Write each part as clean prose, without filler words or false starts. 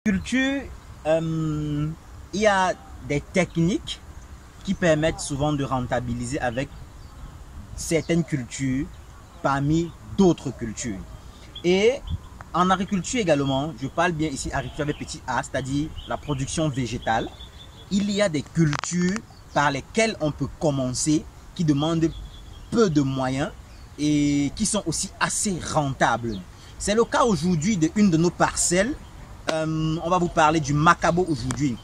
Culture, il y a des techniques qui permettent souvent de rentabiliser avec certaines cultures parmi d'autres cultures. Et en agriculture également, je parle bien ici agriculture avec petit a, c'est-à-dire la production végétale. Il y a des cultures par lesquelles on peut commencer, qui demandent peu de moyens et qui sont aussi assez rentables. C'est le cas aujourd'hui d'une de nos parcelles. On va vous parler du Macabo aujourd'hui.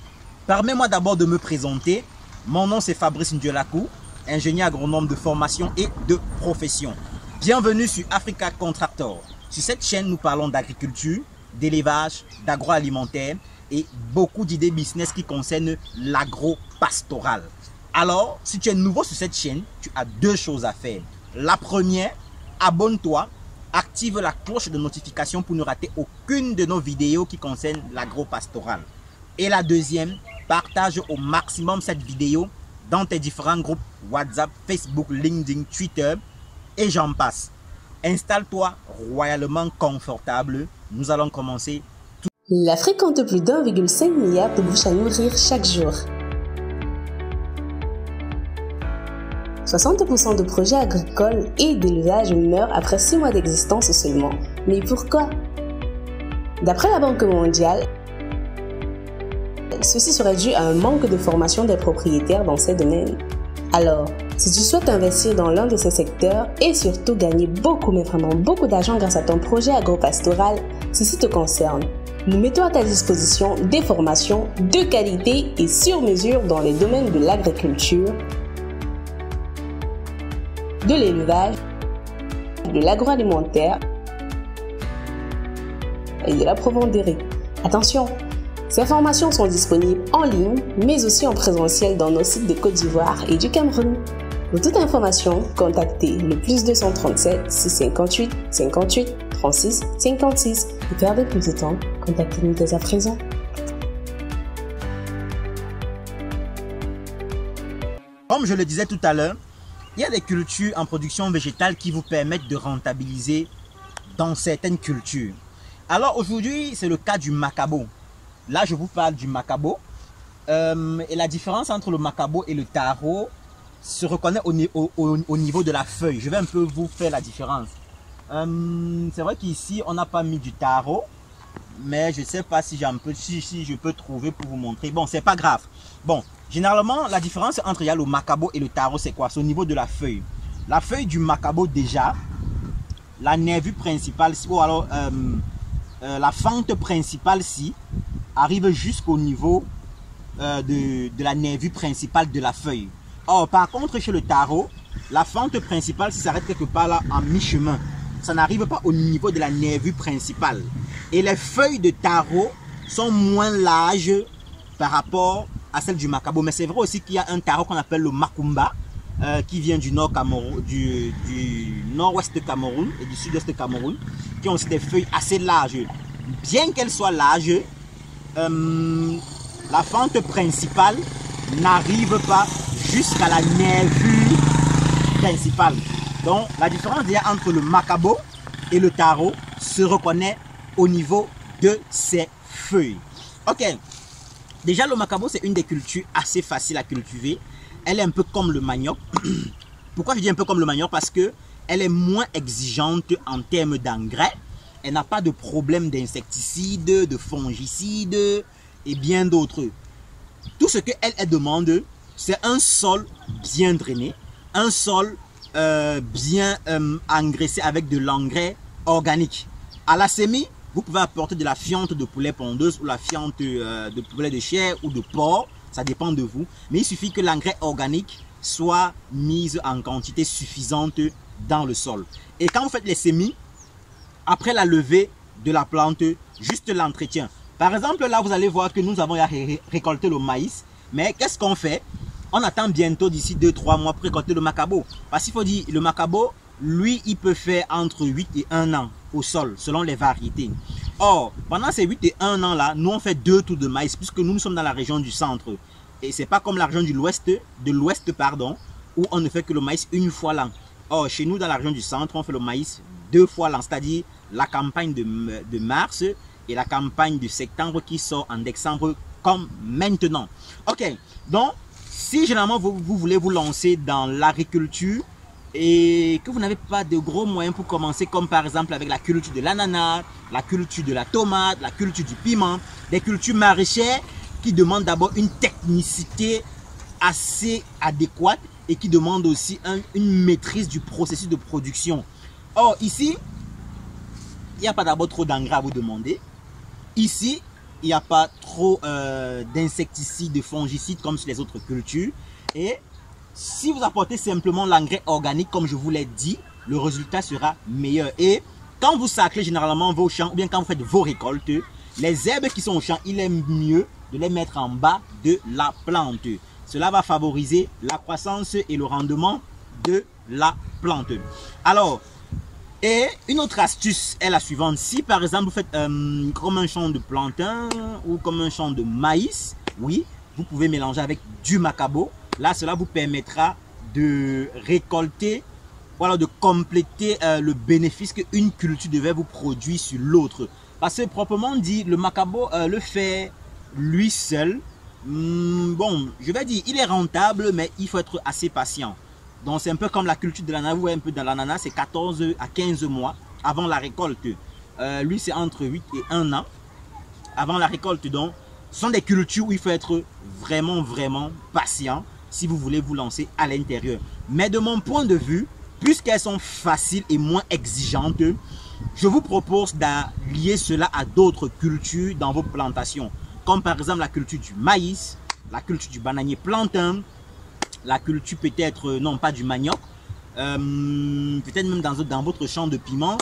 Permets-moi d'abord de me présenter. Mon nom c'est Fabrice Ndiolakou, ingénieur agronome de formation et de profession. Bienvenue sur Africa Contractor. Sur cette chaîne, nous parlons d'agriculture, d'élevage, d'agroalimentaire et beaucoup d'idées business qui concernent l'agro-pastoral. Alors, si tu es nouveau sur cette chaîne, tu as deux choses à faire. La première, abonne-toi, active la cloche de notification pour ne rater aucune de nos vidéos qui concernent l'agro-pastoral. Et la deuxième, partage au maximum cette vidéo dans tes différents groupes WhatsApp, Facebook, LinkedIn, Twitter et j'en passe. Installe-toi royalement confortable. Nous allons commencer. L'Afrique compte plus d'1,5 milliard de bouches à nourrir chaque jour. 60% de projets agricoles et d'élevage meurent après 6 mois d'existence seulement. Mais pourquoi? D'après la Banque mondiale, ceci serait dû à un manque de formation des propriétaires dans ces domaines. Alors, si tu souhaites investir dans l'un de ces secteurs et surtout gagner beaucoup, mais vraiment beaucoup d'argent grâce à ton projet agropastoral, ceci te concerne. Nous mettons à ta disposition des formations de qualité et sur mesure dans les domaines de l'agriculture, de l'élevage, de l'agroalimentaire et de la provenderie. Attention, ces formations sont disponibles en ligne, mais aussi en présentiel dans nos sites de Côte d'Ivoire et du Cameroun. Pour toute information, contactez le +237 658 58 36 56 et perdez plus de temps, contactez-nous dès à présent. Comme je le disais tout à l'heure, il y a des cultures en production végétale qui vous permettent de rentabiliser dans certaines cultures. Alors aujourd'hui, c'est le cas du Macabo. Là, je vous parle du Macabo. Et la différence entre le Macabo et le taro se reconnaît au niveau de la feuille. Je vais un peu vous faire la différence. C'est vrai qu'ici, on n'a pas mis du taro. Mais je ne sais pas si je peux trouver pour vous montrer. Bon, c'est pas grave. Bon, généralement, la différence entre le Macabo et le taro, c'est quoi? C'est au niveau de la feuille. La feuille du Macabo, déjà, la nervure principale, ou alors la fente principale, si, arrive jusqu'au niveau de la nervure principale de la feuille. Or, par contre, chez le taro, la fente principale s'arrête quelque part là en mi-chemin. Ça n'arrive pas au niveau de la nervure principale. Et les feuilles de taro sont moins larges par rapport à celles du Macabo. Mais c'est vrai aussi qu'il y a un taro qu'on appelle le Makumba, qui vient du nord-ouest Cameroun et du sud-est Cameroun, qui ont aussi des feuilles assez larges. Bien qu'elles soient larges, la fente principale n'arrive pas jusqu'à la nervure principale. Donc la différence entre le Macabo et le taro se reconnaît au niveau de ses feuilles. Ok, déjà le Macabo c'est une des cultures assez faciles à cultiver. Elle est un peu comme le manioc. Pourquoi je dis un peu comme le manioc? Parce que elle est moins exigeante en termes d'engrais. Elle n'a pas de problème d'insecticides, de fongicides et bien d'autres. Tout ce qu'elle demande, c'est un sol bien drainé, un sol bien engraissé avec de l'engrais organique. À la semis, vous pouvez apporter de la fiente de poulet pondeuse ou la fiente de poulet de chair ou de porc, ça dépend de vous. Mais il suffit que l'engrais organique soit mis en quantité suffisante dans le sol. Et quand vous faites les semis, après la levée de la plante, juste l'entretien. Par exemple, là, vous allez voir que nous avons récolté le maïs. Mais qu'est-ce qu'on fait? On attend bientôt d'ici 2-3 mois pour récolter le Macabo. Parce qu'il faut dire, le Macabo, lui, il peut faire entre 8 et 1 an au sol, selon les variétés. Or, pendant ces 8 et 1 ans là, nous on fait 2 tours de maïs, puisque nous sommes dans la région du centre. Et c'est pas comme la région de l'ouest, où on ne fait que le maïs une fois l'an. Or, chez nous, dans la région du centre, on fait le maïs 2 fois l'an, c'est-à-dire la campagne de mars et la campagne de septembre qui sort en décembre comme maintenant. Ok, donc si généralement vous voulez vous lancer dans l'agriculture et que vous n'avez pas de gros moyens pour commencer, comme par exemple avec la culture de l'ananas, la culture de la tomate, la culture du piment, des cultures maraîchères qui demandent d'abord une technicité assez adéquate et qui demandent aussi une maîtrise du processus de production. Or ici, il n'y a pas d'abord trop d'engrais à vous demander. Ici, il n'y a pas trop d'insecticides, de fongicides comme sur les autres cultures. Et si vous apportez simplement l'engrais organique, comme je vous l'ai dit, le résultat sera meilleur. Et quand vous sacrez généralement vos champs, ou bien quand vous faites vos récoltes, les herbes qui sont au champ, il est mieux de les mettre en bas de la plante. Cela va favoriser la croissance et le rendement de la plante. Alors, et une autre astuce est la suivante. Si par exemple vous faites comme un champ de plantain ou comme un champ de maïs, oui, vous pouvez mélanger avec du macabo. Là, cela vous permettra de récolter, voilà, de compléter le bénéfice qu'une culture devait vous produire sur l'autre. Parce que proprement dit, le macabo le fait lui seul. Bon, je vais dire, il est rentable, mais il faut être assez patient. Donc c'est un peu comme la culture de l'ananas. Vous voyez un peu dans l'ananas, c'est 14 à 15 mois avant la récolte. Lui, c'est entre 8 et 1 an avant la récolte. Donc, ce sont des cultures où il faut être vraiment patient si vous voulez vous lancer à l'intérieur. Mais de mon point de vue, puisqu'elles sont faciles et moins exigeantes, je vous propose d'allier cela à d'autres cultures dans vos plantations. Comme par exemple la culture du maïs, la culture du bananier plantain, la culture peut-être, non pas du manioc, peut-être même dans votre champ de piment,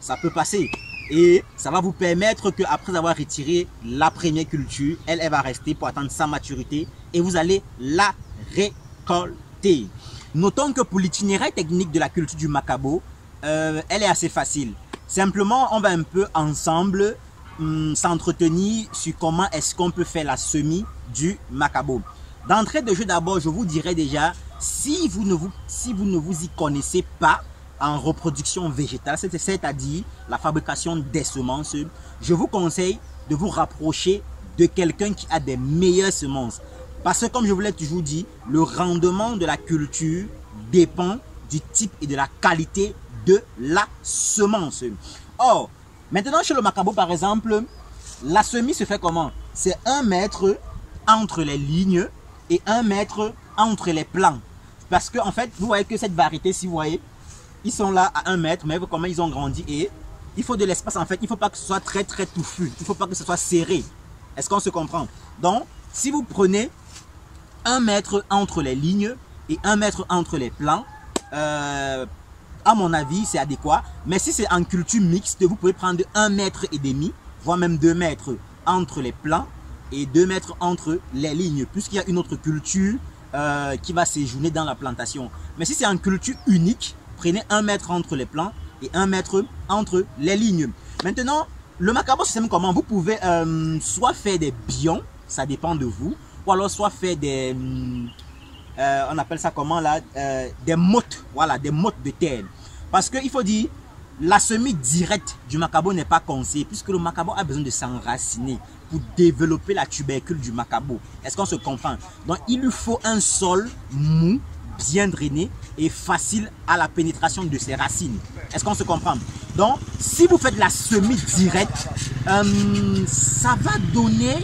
ça peut passer. Et ça va vous permettre qu'après avoir retiré la première culture, elle va rester pour attendre sa maturité et vous allez la récolter. Notons que pour l'itinéraire technique de la culture du macabo, elle est assez facile. Simplement, on va un peu ensemble s'entretenir sur comment est-ce qu'on peut faire la semis du macabo. D'entrée de jeu d'abord, je vous dirais déjà, si vous ne vous y connaissez pas en reproduction végétale, c'est-à-dire la fabrication des semences, je vous conseille de vous rapprocher de quelqu'un qui a des meilleures semences. Parce que comme je vous l'ai toujours dit, le rendement de la culture dépend du type et de la qualité de la semence. Or, maintenant chez le macabo par exemple, la semis se fait comment? C'est 1 mètre entre les lignes et 1 mètre entre les plants. Parce que en fait, vous voyez que cette variété, si vous voyez, ils sont là à 1 mètre, mais comment ils ont grandi et il faut de l'espace en fait. Il ne faut pas que ce soit très touffu. Il ne faut pas que ce soit serré. Est-ce qu'on se comprend? Donc, si vous prenez 1 mètre entre les lignes et 1 mètre entre les plants, à mon avis, c'est adéquat. Mais si c'est en culture mixte, vous pouvez prendre 1,5 mètre, voire même 2 mètres entre les plants et 2 mètres entre les lignes, puisqu'il y a une autre culture qui va séjourner dans la plantation. Mais si c'est en culture unique, prenez 1 mètre entre les plants et 1 mètre entre les lignes. Maintenant, le macabo, c'est comment? Vous pouvez soit faire des bions, ça dépend de vous, ou alors soit faire des, on appelle ça comment là, des mottes, voilà, des mottes de terre. Parce qu'il faut dire, la semis directe du macabo n'est pas conseillée, puisque le macabo a besoin de s'enraciner pour développer la tubercule du macabo. Est-ce qu'on se comprend? Donc, il lui faut un sol mou, bien drainé et facile à la pénétration de ses racines. Est-ce qu'on se comprend? Donc, si vous faites la semis directe, ça va donner,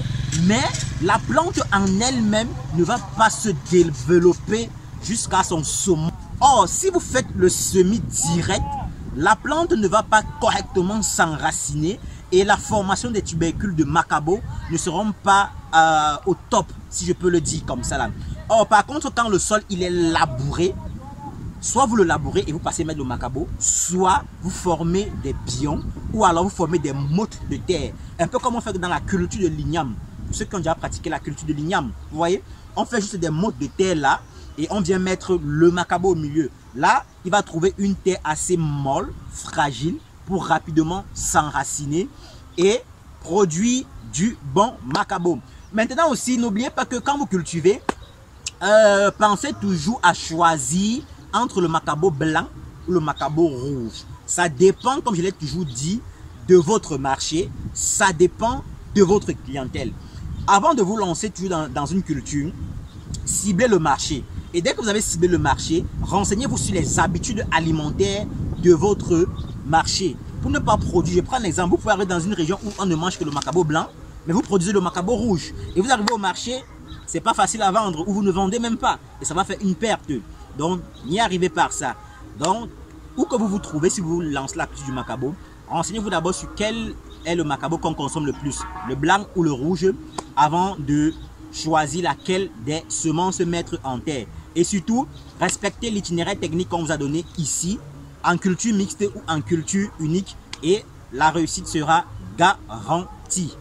mais la plante en elle-même ne va pas se développer jusqu'à son sommet. Or, si vous faites le semis direct, la plante ne va pas correctement s'enraciner et la formation des tubercules de macabo ne seront pas au top, si je peux le dire comme ça là. Or, par contre, quand le sol il est labouré, soit vous le labourez et vous passez mettre le macabo, soit vous formez des bions ou alors vous formez des mottes de terre. Un peu comme on fait dans la culture de l'igname. Ceux qui ont déjà pratiqué la culture de l'igname, vous voyez, on fait juste des mottes de terre là et on vient mettre le macabo au milieu. Là, il va trouver une terre assez molle, fragile, pour rapidement s'enraciner et produire du bon macabo. Maintenant aussi, n'oubliez pas que quand vous cultivez, pensez toujours à choisir entre le macabo blanc ou le macabo rouge. Ça dépend, comme je l'ai toujours dit, de votre marché, ça dépend de votre clientèle. Avant de vous lancer toujours dans une culture, ciblez le marché. Et dès que vous avez ciblé le marché, renseignez-vous sur les habitudes alimentaires de votre marché. Pour ne pas produire, je prends un exemple, vous pouvez arriver dans une région où on ne mange que le macabo blanc, mais vous produisez le macabo rouge. Et vous arrivez au marché, c'est pas facile à vendre, ou vous ne vendez même pas. Et ça va faire une perte. Donc, n'y arrivez pas à ça. Donc, où que vous vous trouvez, si vous lancez la culture du macabo, renseignez-vous d'abord sur quel est le macabo qu'on consomme le plus, le blanc ou le rouge, avant de choisir laquelle des semences mettre en terre. Et surtout, respectez l'itinéraire technique qu'on vous a donné ici, en culture mixte ou en culture unique, et la réussite sera garantie.